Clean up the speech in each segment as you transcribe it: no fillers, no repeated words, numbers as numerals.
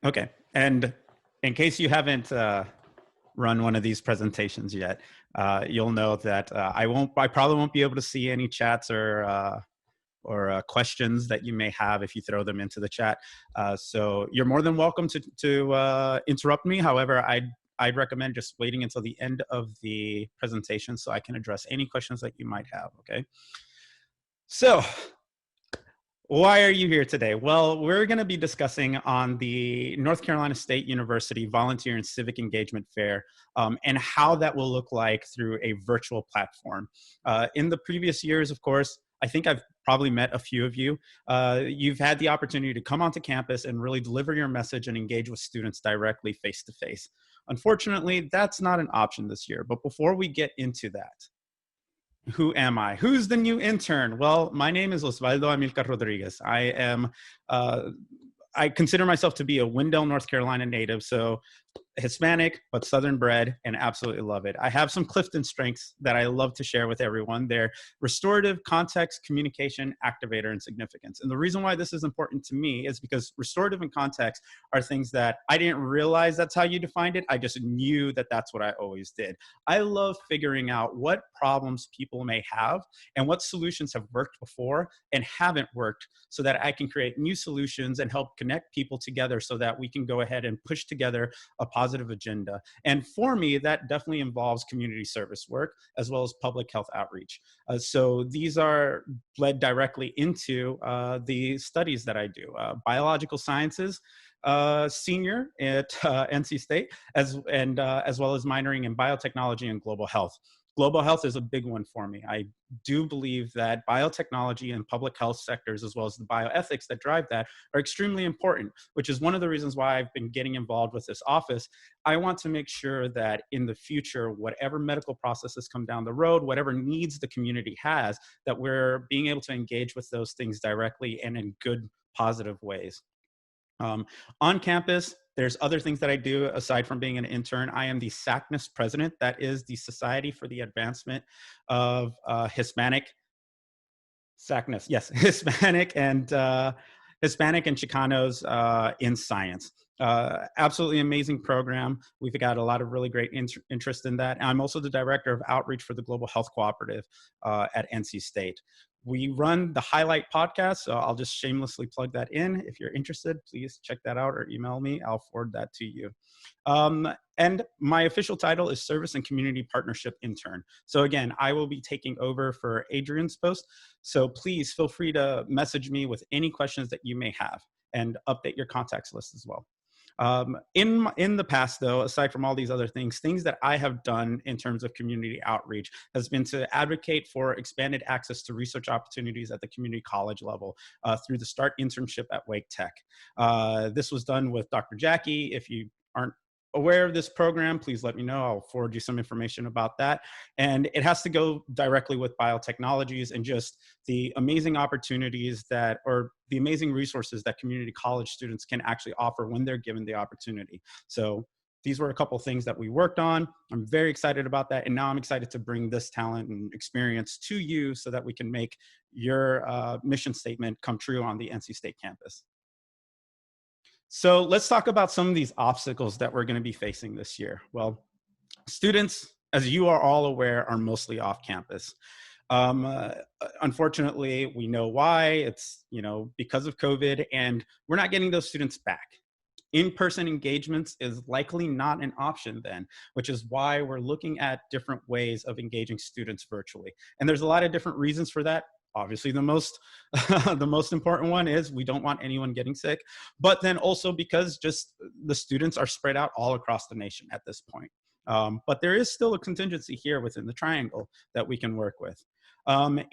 Okay. And in case you haven't run one of these presentations yet, you'll know that I probably won't be able to see any chats or questions that you may have if you throw them into the chat. So you're more than welcome to interrupt me. However, I'd recommend just waiting until the end of the presentation so I can address any questions that you might have. Okay. So why are you here today? Well, we're going to be discussing on the North Carolina State University Volunteer and Civic Engagement Fair and how that will look like through a virtual platform. In the previous years, of course, I think I've probably met a few of you. You've had the opportunity to come onto campus and really deliver your message and engage with students directly face to face. Unfortunately, that's not an option this year. But before we get into that, who am I? Who's the new intern? Well, my name is Osvaldo Amilcar Rodriguez. Uh, I consider myself to be a Wendell, North Carolina native. So Hispanic, but Southern bred, and absolutely love it. I have some Clifton strengths that I love to share with everyone. They're restorative, context, communication, activator, and significance. And the reason why this is important to me is because restorative and context are things that I didn't realize that's how you defined it. I just knew that that's what I always did. I love figuring out what problems people may have and what solutions have worked before and haven't worked so that I can create new solutions and help connect people together so that we can go ahead and push together a positive agenda. And for me, that definitely involves community service work as well as public health outreach. So these are led directly into the studies that I do. Biological sciences, senior at NC State, as well as minoring in biotechnology and global health. Global health is a big one for me. I do believe that biotechnology and public health sectors, as well as the bioethics that drive that, are extremely important, which is one of the reasons why I've been getting involved with this office. I want to make sure that in the future, whatever medical processes come down the road, whatever needs the community has, that we're being able to engage with those things directly and in good, positive ways. Um, on campus, there's other things that I do aside from being an intern. I am the SACNAS president. That is the Society for the Advancement of Hispanic SACNAS, yes, Hispanic and Chicanos in science. Absolutely amazing program. We've got a lot of really great interest in that. And I'm also the director of outreach for the Global Health Cooperative at NC State. We run the Highlight podcast, so I'll just shamelessly plug that in. If you're interested, please check that out or email me. I'll forward that to you. And my official title is Service and Community Partnership Intern. So again, I will be taking over for Adrian's post. So please feel free to message me with any questions that you may have and update your contacts list as well. In the past, though, aside from all these other things that I have done in terms of community outreach has been to advocate for expanded access to research opportunities at the community college level through the START internship at Wake Tech. This was done with Dr. Jackie. If you aren't aware of this program, please let me know. I'll forward you some information about that. And it has to go directly with biotechnologies and just the amazing opportunities or the amazing resources that community college students can actually offer when they're given the opportunity. So these were a couple of things that we worked on. I'm very excited about that. And now I'm excited to bring this talent and experience to you so that we can make your mission statement come true on the NC State campus. So let's talk about some of these obstacles that we're going to be facing this year. Well, students, as you are all aware, are mostly off campus. Unfortunately, we know why. It's, because of COVID, and we're not getting those students back. In-person engagements is likely not an option then, which is why we're looking at different ways of engaging students virtually. And there's a lot of different reasons for that. Obviously, the most the most important one is we don't want anyone getting sick, but then also because just the students are spread out all across the nation at this point. But there is still a contingency here within the triangle that we can work with.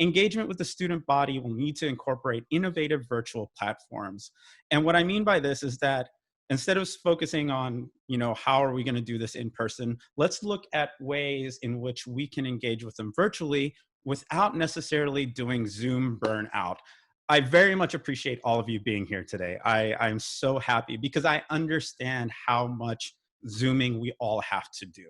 Engagement with the student body will need to incorporate innovative virtual platforms. And what I mean by this is that instead of focusing on, how are we going to do this in person, let's look at ways in which we can engage with them virtually without necessarily doing Zoom burnout. I very much appreciate all of you being here today. I'm so happy because I understand how much Zooming we all have to do.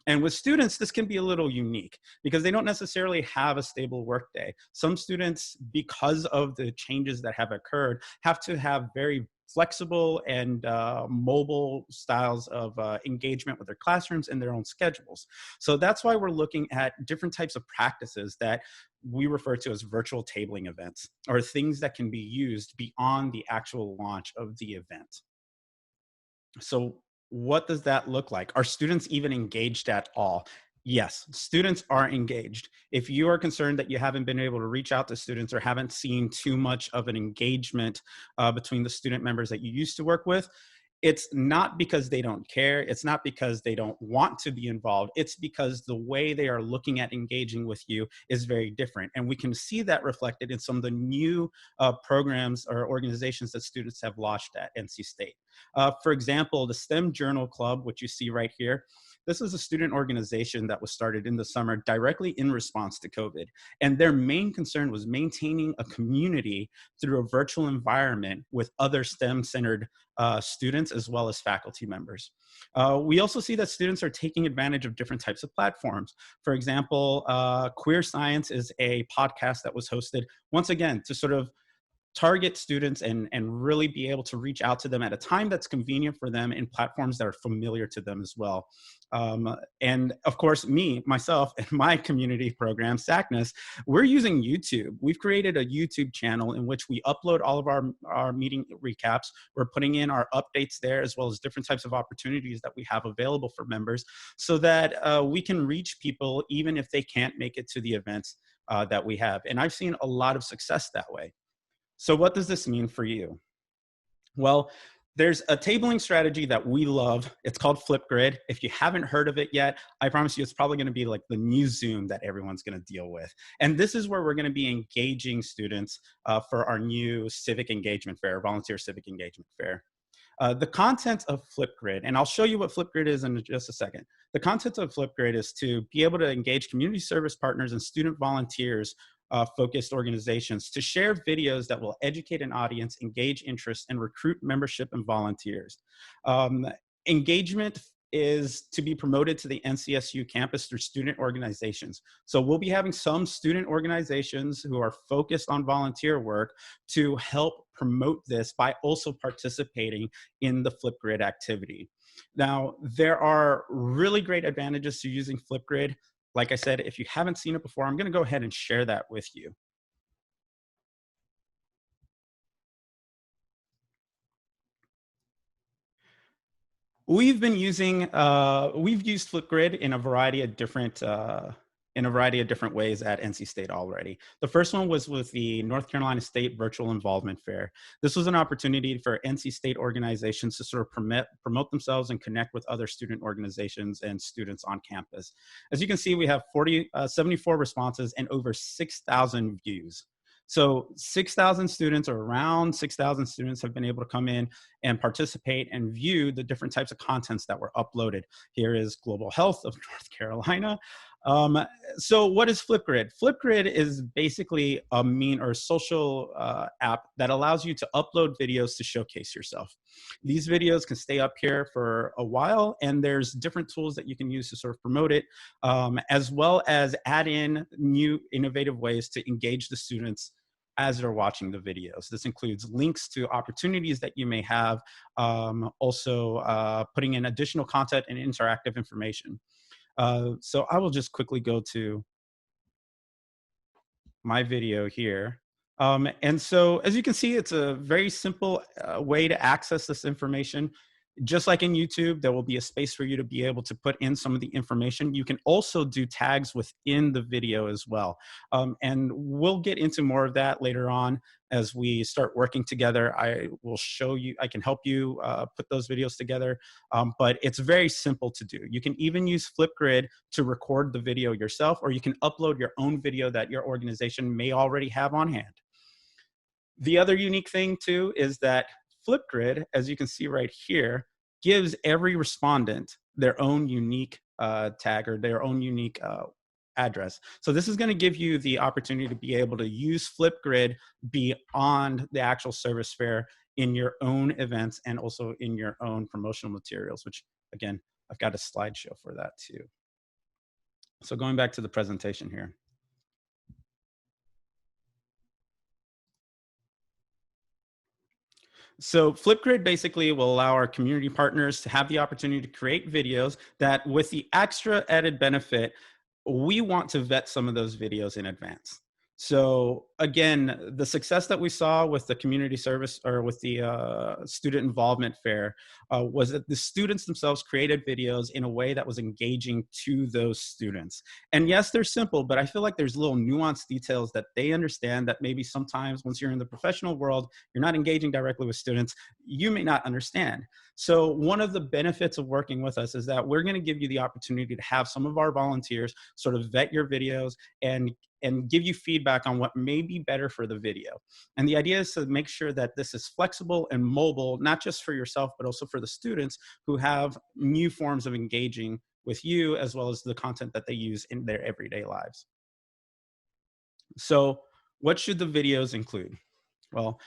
And with students, this can be a little unique because they don't necessarily have a stable workday. Some students, because of the changes that have occurred, have to have very flexible and mobile styles of engagement with their classrooms and their own schedules. So that's why we're looking at different types of practices that we refer to as virtual tabling events, or things that can be used beyond the actual launch of the event. So, what does that look like? Are students even engaged at all? Yes, students are engaged. If you are concerned that you haven't been able to reach out to students or haven't seen too much of an engagement between the student members that you used to work with, it's not because they don't care. It's not because they don't want to be involved. It's because the way they are looking at engaging with you is very different. And we can see that reflected in some of the new programs or organizations that students have launched at NC State. For example, the STEM Journal Club, which you see right here, this is a student organization that was started in the summer directly in response to COVID. And their main concern was maintaining a community through a virtual environment with other STEM centered students as well as faculty members. We also see that students are taking advantage of different types of platforms. For example, Queer Science is a podcast that was hosted once again to sort of target students and really be able to reach out to them at a time that's convenient for them in platforms that are familiar to them as well. And of course, myself, and my community program, SACNAS, we're using YouTube. We've created a YouTube channel in which we upload all of our meeting recaps. We're putting in our updates there, as well as different types of opportunities that we have available for members so that we can reach people even if they can't make it to the events that we have. And I've seen a lot of success that way. So what does this mean for you? Well, there's a tabling strategy that we love. It's called Flipgrid. If you haven't heard of it yet, I promise you it's probably going to be like the new Zoom that everyone's going to deal with. And this is where we're going to be engaging students for our new civic engagement fair, volunteer civic engagement fair. The content of Flipgrid, and I'll show you what Flipgrid is in just a second. The content of Flipgrid is to be able to engage community service partners and student volunteers focused organizations to share videos that will educate an audience, engage interest, and recruit membership and volunteers. Um, Engagement is to be promoted to the NCSU campus through student organizations. So we'll be having some student organizations who are focused on volunteer work to help promote this by also participating in the Flipgrid activity. Now, there are really great advantages to using Flipgrid. Like I said, if you haven't seen it before, I'm going to go ahead and share that with you. We've used Flipgrid in a variety of different ways at NC State already. The first one was with the North Carolina State Virtual Involvement Fair. This was an opportunity for NC State organizations to sort of promote themselves and connect with other student organizations and students on campus. As you can see, we have 74 responses and over 6,000 views. So 6,000 students, or around 6,000 students, have been able to come in and participate and view the different types of contents that were uploaded. Here is Global Health of North Carolina. Um, so what is Flipgrid? Flipgrid is basically a social app that allows you to upload videos to showcase yourself. These videos can stay up here for a while, and there's different tools that you can use to sort of promote it, as well as add in new innovative ways to engage the students as they're watching the videos. This includes links to opportunities that you may have, also putting in additional content and interactive information. So I will just quickly go to my video here. And so as you can see, it's a very simple way to access this information. Just like in YouTube, there will be a space for you to be able to put in some of the information. You can also do tags within the video as well. And we'll get into more of that later on as we start working together. I will show you, I can help you put those videos together, but it's very simple to do. You can even use Flipgrid to record the video yourself, or you can upload your own video that your organization may already have on hand. The other unique thing too is that Flipgrid, as you can see right here, gives every respondent their own unique tag, or their own unique address. So this is going to give you the opportunity to be able to use Flipgrid beyond the actual service fair in your own events and also in your own promotional materials, which again, I've got a slideshow for that too. So going back to the presentation here. So Flipgrid basically will allow our community partners to have the opportunity to create videos that, with the extra added benefit, we want to vet some of those videos in advance. So again, the success that we saw with the community service or with the student involvement fair was that the students themselves created videos in a way that was engaging to those students. And yes, they're simple, but I feel like there's little nuanced details that they understand that maybe sometimes once you're in the professional world, you're not engaging directly with students, you may not understand. So one of the benefits of working with us is that we're going to give you the opportunity to have some of our volunteers sort of vet your videos and give you feedback on what may be better for the video. And the idea is to make sure that this is flexible and mobile, not just for yourself, but also for the students who have new forms of engaging with you, as well as the content that they use in their everyday lives. So what should the videos include? Well,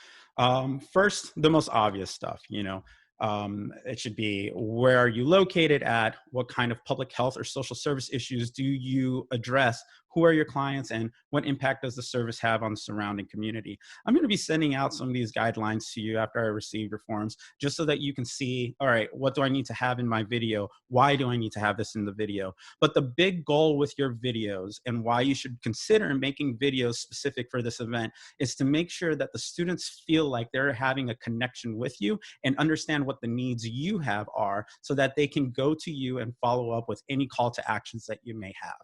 first, the most obvious stuff, it should be, where are you located at? What kind of public health or social service issues do you address? Who are your clients, and what impact does the service have on the surrounding community? I'm going to be sending out some of these guidelines to you after I receive your forms, just so that you can see, all right, what do I need to have in my video? Why do I need to have this in the video? But the big goal with your videos, and why you should consider making videos specific for this event, is to make sure that the students feel like they're having a connection with you and understand what the needs you have are, so that they can go to you and follow up with any call to actions that you may have.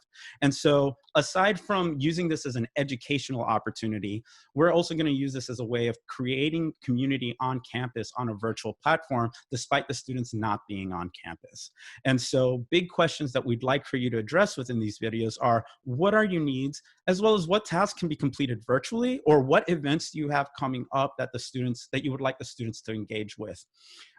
And so, aside from using this as an educational opportunity, we're also going to use this as a way of creating community on campus on a virtual platform, despite the students not being on campus. And so, big questions that we'd like for you to address within these videos are, what are your needs, as well as what tasks can be completed virtually, or what events do you have coming up that you would like the students to engage with.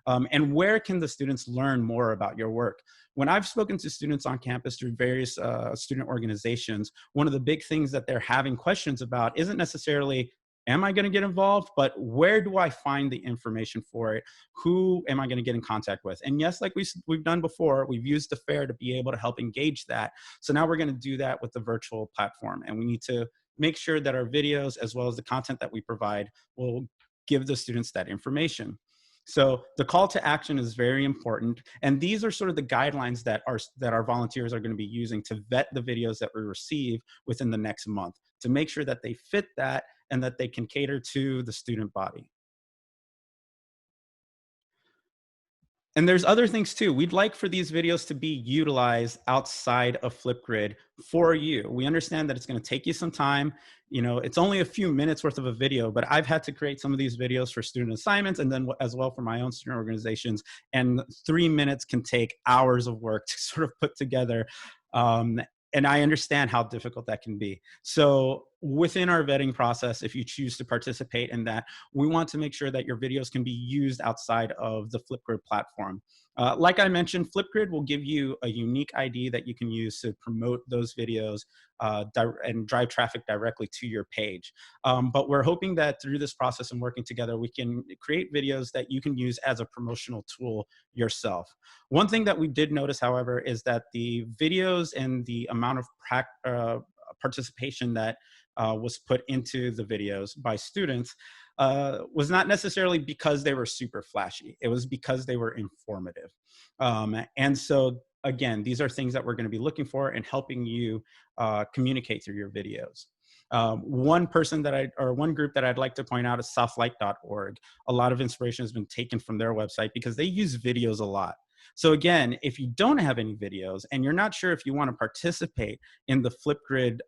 And where can the students learn more about your work? When I've spoken to students on campus through various student organizations, one of the big things that they're having questions about isn't necessarily, am I going to get involved, but where do I find the information for it? Who am I going to get in contact with? And yes, like we've done before, we've used the fair to be able to help engage that. So now we're going to do that with the virtual platform. And we need to make sure that our videos, as well as the content that we provide, will give the students that information. So the call to action is very important. And these are sort of the guidelines that our volunteers are going to be using to vet the videos that we receive within the next month, to make sure that they fit that and that they can cater to the student body. And there's other things too. We'd like for these videos to be utilized outside of Flipgrid for you. We understand that it's going to take you some time. It's only a few minutes worth of a video, but I've had to create some of these videos for student assignments, and then as well for my own student organizations. And 3 minutes can take hours of work to sort of put together. And I understand how difficult that can be. So within our vetting process, if you choose to participate in that, we want to make sure that your videos can be used outside of the Flipgrid platform. Like I mentioned, Flipgrid will give you a unique ID that you can use to promote those videos and drive traffic directly to your page. But we're hoping that through this process and working together, we can create videos that you can use as a promotional tool yourself. One thing that we did notice, however, is that the videos and the amount of participation that was put into the videos by students was not necessarily because they were super flashy. It was because they were informative. And so, again, these are things that we're going to be looking for and helping you communicate through your videos. One group that I'd like to point out is southlight.org. A lot of inspiration has been taken from their website because they use videos a lot. So again, if you don't have any videos and you're not sure if you want to participate in the Flipgrid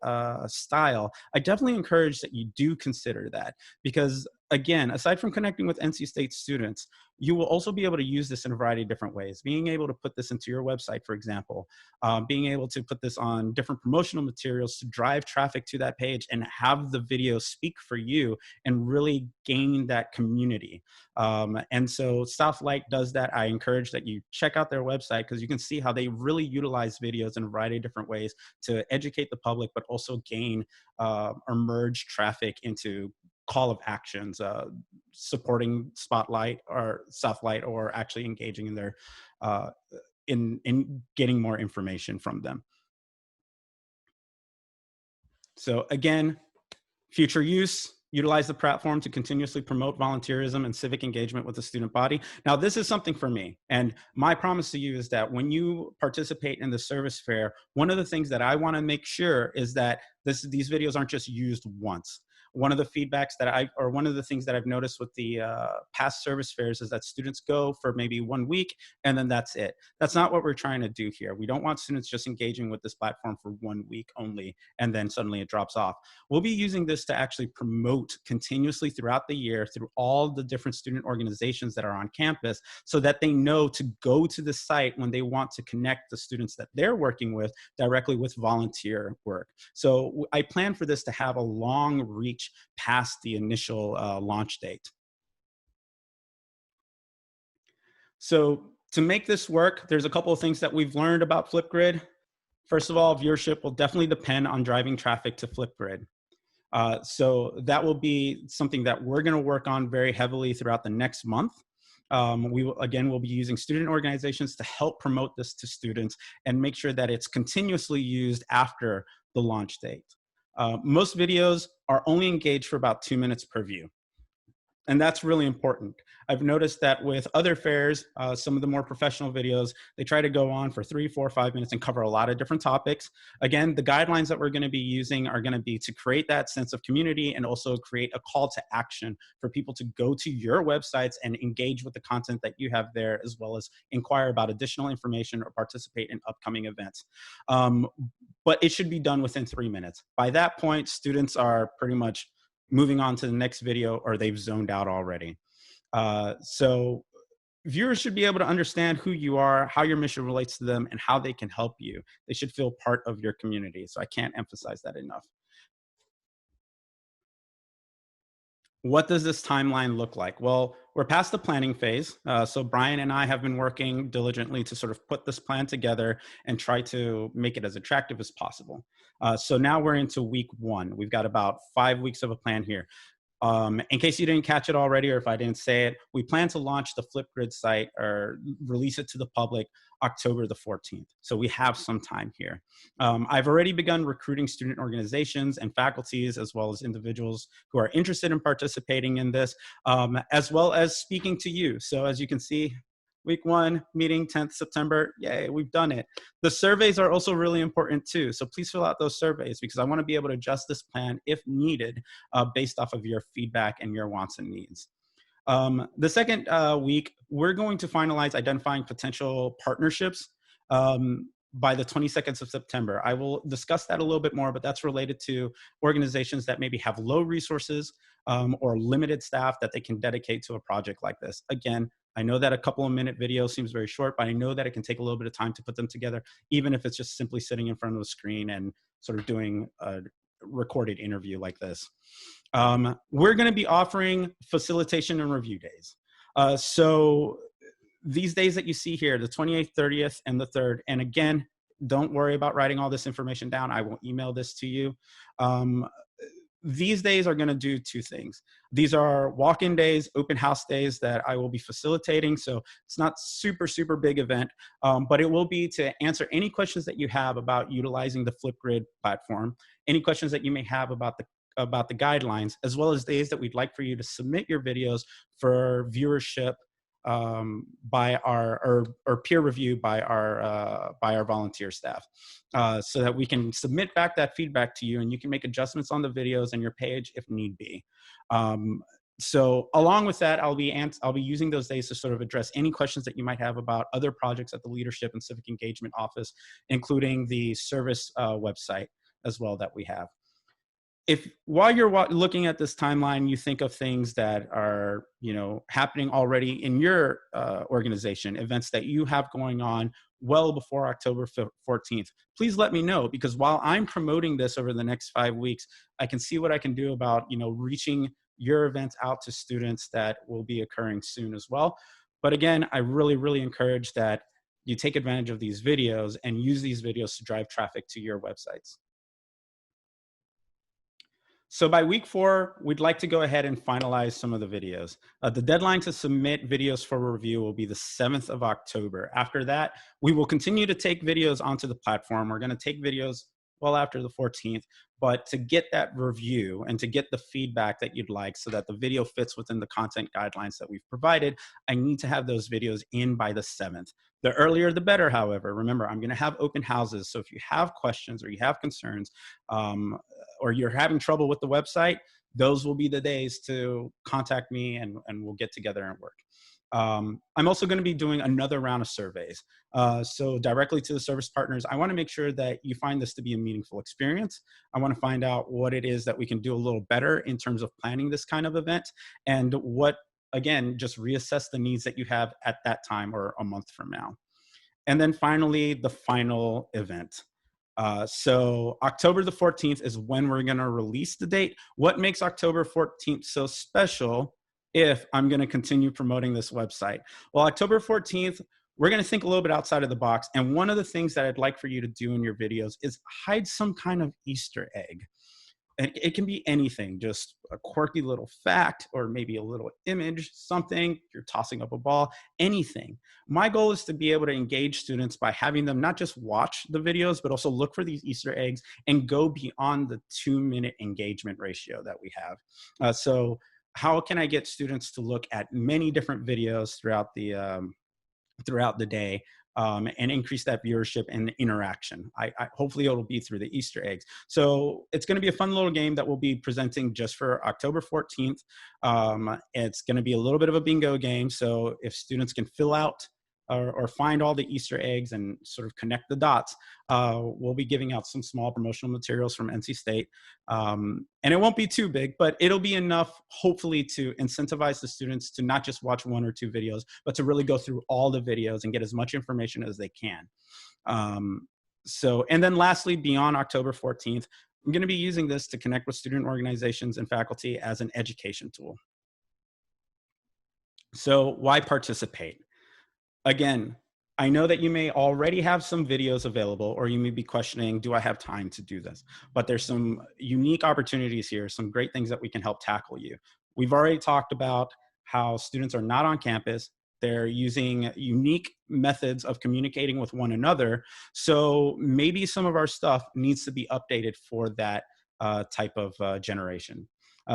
style, I definitely encourage that you do consider that, because again, aside from connecting with NC State students, you will also be able to use this in a variety of different ways. Being able to put this into your website, for example, being able to put this on different promotional materials to drive traffic to that page and have the video speak for you and really gain that community. And so Southlight does that. I encourage that you check out their website, because you can see how they really utilize videos in a variety of different ways to educate the public, but also gain or merge traffic into call of actions, supporting Spotlight or Southlight, or actually engaging in their in getting more information from them. So again, future use, Utilize the platform to continuously promote volunteerism and civic engagement with the student body. Now, this is something for me. And my promise to you is that when you participate in the service fair, one of the things that I want to make sure is that these videos aren't just used once. One of the feedbacks that one of the things that I've noticed with the past service fairs is that students go for maybe 1 week and then that's it. That's not what we're trying to do here. We don't want students just engaging with this platform for 1 week only and then suddenly it drops off. We'll be using this to actually promote continuously throughout the year through all the different student organizations that are on campus so that they know to go to the site when they want to connect the students that they're working with directly with volunteer work. So I plan for this to have a long reach past the initial launch date. So to make this work, there's a couple of things that we've learned about Flipgrid. First of all, viewership will definitely depend on driving traffic to Flipgrid. So that will be something that we're going to work on very heavily throughout the next month. We'll be using student organizations to help promote this to students and make sure that it's continuously used after the launch date. Most videos are only engaged for about 2 minutes per view. And that's really important. I've noticed that with other fairs, some of the more professional videos, they try to go on for 3, 4, 5 minutes and cover a lot of different topics. Again, the guidelines that we're going to be using are going to be to create that sense of community and also create a call to action for people to go to your websites and engage with the content that you have there, as well as inquire about additional information or participate in upcoming events. But it should be done within 3 minutes. By that point, students are pretty much moving on to the next video or they've zoned out already. So viewers should be able to understand who you are, how your mission relates to them, and how they can help you. They should feel part of your community. So I can't emphasize that enough. What does this timeline look like? Well, we're past the planning phase. So Brian and I have been working diligently to sort of put this plan together and try to make it as attractive as possible. So now we're into week 1. We've got about 5 weeks of a plan here. In case you didn't catch it already, or if I didn't say it, we plan to launch the Flipgrid site or release it to the public October the 14th. So we have some time here. I've already begun recruiting student organizations and faculties, as well as individuals who are interested in participating in this, as well as speaking to you. So as you can see, week 1, meeting 10th September, yay, we've done it. The surveys are also really important too. So please fill out those surveys because I want to be able to adjust this plan if needed based off of your feedback and your wants and needs. The second week, we're going to finalize identifying potential partnerships by the 22nd of September. I will discuss that a little bit more, but that's related to organizations that maybe have low resources or limited staff that they can dedicate to a project like this. Again, I know that a couple of minute video seems very short, but I know that it can take a little bit of time to put them together, even if it's just simply sitting in front of the screen and sort of doing a recorded interview like this. We're going to be offering facilitation and review days. So these days that you see here, the 28th, 30th, and the 3rd, and again, don't worry about writing all this information down. I will email this to you. These days are going to do 2 things. These are walk-in days, open house days that I will be facilitating. So it's not super big event, but it will be to answer any questions that you have about utilizing the Flipgrid platform, any questions that you may have about the guidelines, as well as days that we'd like for you to submit your videos for viewership by our or peer review by our volunteer staff, so that we can submit back that feedback to you and you can make adjustments on the videos and your page if need be. So along with that, I'll be using those days to sort of address any questions that you might have about other projects at the Leadership and Civic Engagement Office, including the service website as well that we have. If while you're looking at this timeline, you think of things that are, happening already in your organization, events that you have going on well before October 14th, please let me know, because while I'm promoting this over the next 5 weeks, I can see what I can do about, reaching your events out to students that will be occurring soon as well. But again, I really encourage that you take advantage of these videos and use these videos to drive traffic to your websites. So by week 4, we'd like to go ahead and finalize some of the videos. The deadline to submit videos for review will be the 7th of October. After that, we will continue to take videos onto the platform. We're going to take videos well after the 14th. But to get that review and to get the feedback that you'd like so that the video fits within the content guidelines that we've provided, I need to have those videos in by the 7th. The earlier the better, however. Remember, I'm going to have open houses. So if you have questions or you have concerns, or you're having trouble with the website, those will be the days to contact me, and we'll get together and work. I'm also going to be doing another round of surveys. So directly to the service partners, I want to make sure that you find this to be a meaningful experience. I want to find out what it is that we can do a little better in terms of planning this kind of event, and what, again, just reassess the needs that you have at that time or a month from now. And then finally, the final event. So October the 14th is when we're going to release the date. What makes October 14th so special if I'm going to continue promoting this website? Well, October 14th, we're going to think a little bit outside of the box. And one of the things that I'd like for you to do in your videos is hide some kind of Easter egg. And it can be anything, just a quirky little fact, or maybe a little image, something, you're tossing up a ball, anything. My goal is to be able to engage students by having them not just watch the videos, but also look for these Easter eggs and go beyond the 2-minute engagement ratio that we have. So how can I get students to look at many different videos throughout the day, and increase that viewership and interaction? I hopefully it'll be through the Easter eggs. So it's going to be a fun little game that we'll be presenting just for October 14th. It's going to be a little bit of a bingo game. So if students can fill out or find all the Easter eggs and sort of connect the dots, we'll be giving out some small promotional materials from NC State. And it won't be too big, but it'll be enough, hopefully, to incentivize the students to not just watch 1 or 2 videos, but to really go through all the videos and get as much information as they can. And then lastly, beyond October 14th, I'm going to be using this to connect with student organizations and faculty as an education tool. So why participate? Again, I know that you may already have some videos available, or you may be questioning, do I have time to do this? But there's some unique opportunities here, some great things that we can help tackle you. We've already talked about how students are not on campus. They're using unique methods of communicating with one another. So maybe some of our stuff needs to be updated for that type of generation.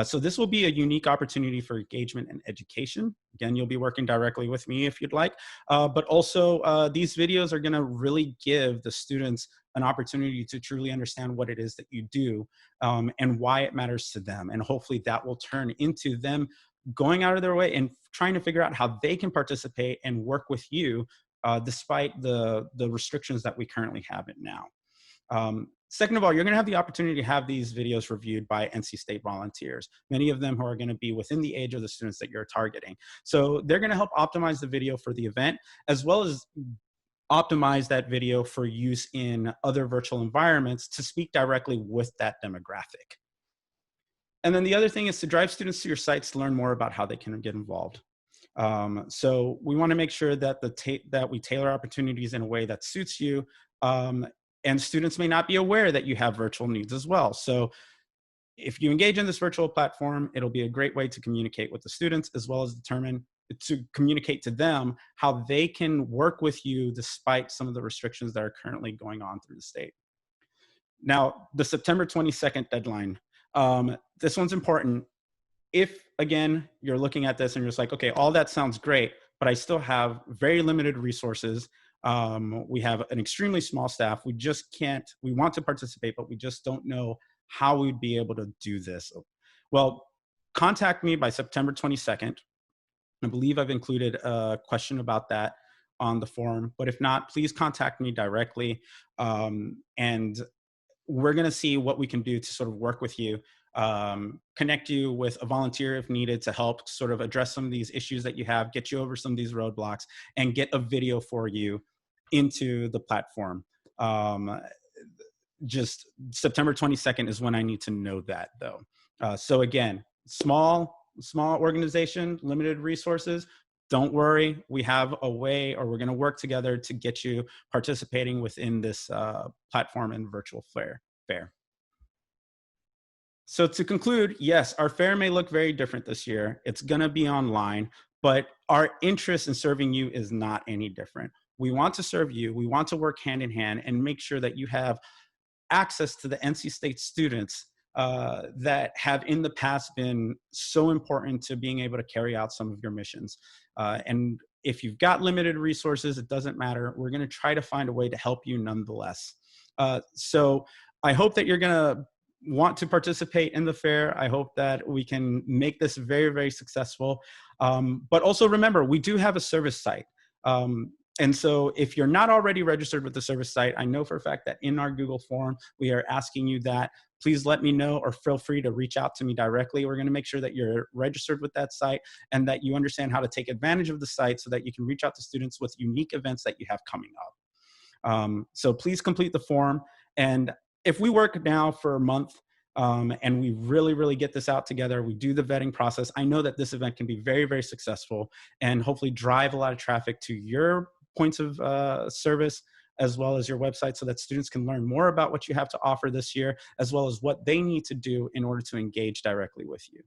So this will be a unique opportunity for engagement and education. Again, you'll be working directly with me if you'd like, but also these videos are gonna really give the students an opportunity to truly understand what it is that you do, and why it matters to them. And hopefully that will turn into them going out of their way and trying to figure out how they can participate and work with you, despite the restrictions that we currently have it now. Second of all, you're going to have the opportunity to have these videos reviewed by NC State volunteers, many of them who are going to be within the age of the students that you're targeting. So they're going to help optimize the video for the event, as well as optimize that video for use in other virtual environments to speak directly with that demographic. And then the other thing is to drive students to your sites to learn more about how they can get involved. So we want to make sure that that we tailor opportunities in a way that suits you. And students may not be aware that you have virtual needs as well. So if you engage in this virtual platform, it'll be a great way to communicate with the students, as well as to communicate to them how they can work with you despite some of the restrictions that are currently going on through the state. Now, the September 22nd deadline, this one's important. If, again, you're looking at this and you're just like, okay, all that sounds great, but I still have very limited resources. We have an extremely small staff. We want to participate, but we just don't know how we'd be able to do this. Well, contact me by September 22nd. I believe I've included a question about that on the forum, but if not, please contact me directly. And we're going to see what we can do to sort of work with you, connect you with a volunteer if needed to help sort of address some of these issues that you have, get you over some of these roadblocks, and get a video for you into the platform. Just September 22nd is when I need to know that, though. So again, small organization, limited resources. Don't worry, we have a way, or we're going to work together to get you participating within this platform and virtual fair. So to conclude, yes, our fair may look very different this year. It's going to be online, but our interest in serving you is not any different. We want to serve you. We want to work hand in hand and make sure that you have access to the NC State students that have in the past been so important to being able to carry out some of your missions. And if you've got limited resources, it doesn't matter. We're going to try to find a way to help you nonetheless. So I hope that you're going to want to participate in the fair. I hope that we can make this very, very successful. But also remember, we do have a service site. And so if you're not already registered with the service site, I know for a fact that in our Google form, we are asking you that. Please let me know, or feel free to reach out to me directly. We're going to make sure that you're registered with that site and that you understand how to take advantage of the site so that you can reach out to students with unique events that you have coming up. So please complete the form. And if we work now for a month and we really, really get this out together, we do the vetting process, I know that this event can be very, very successful and hopefully drive a lot of traffic to your points of service, as well as your website, so that students can learn more about what you have to offer this year, as well as what they need to do in order to engage directly with you.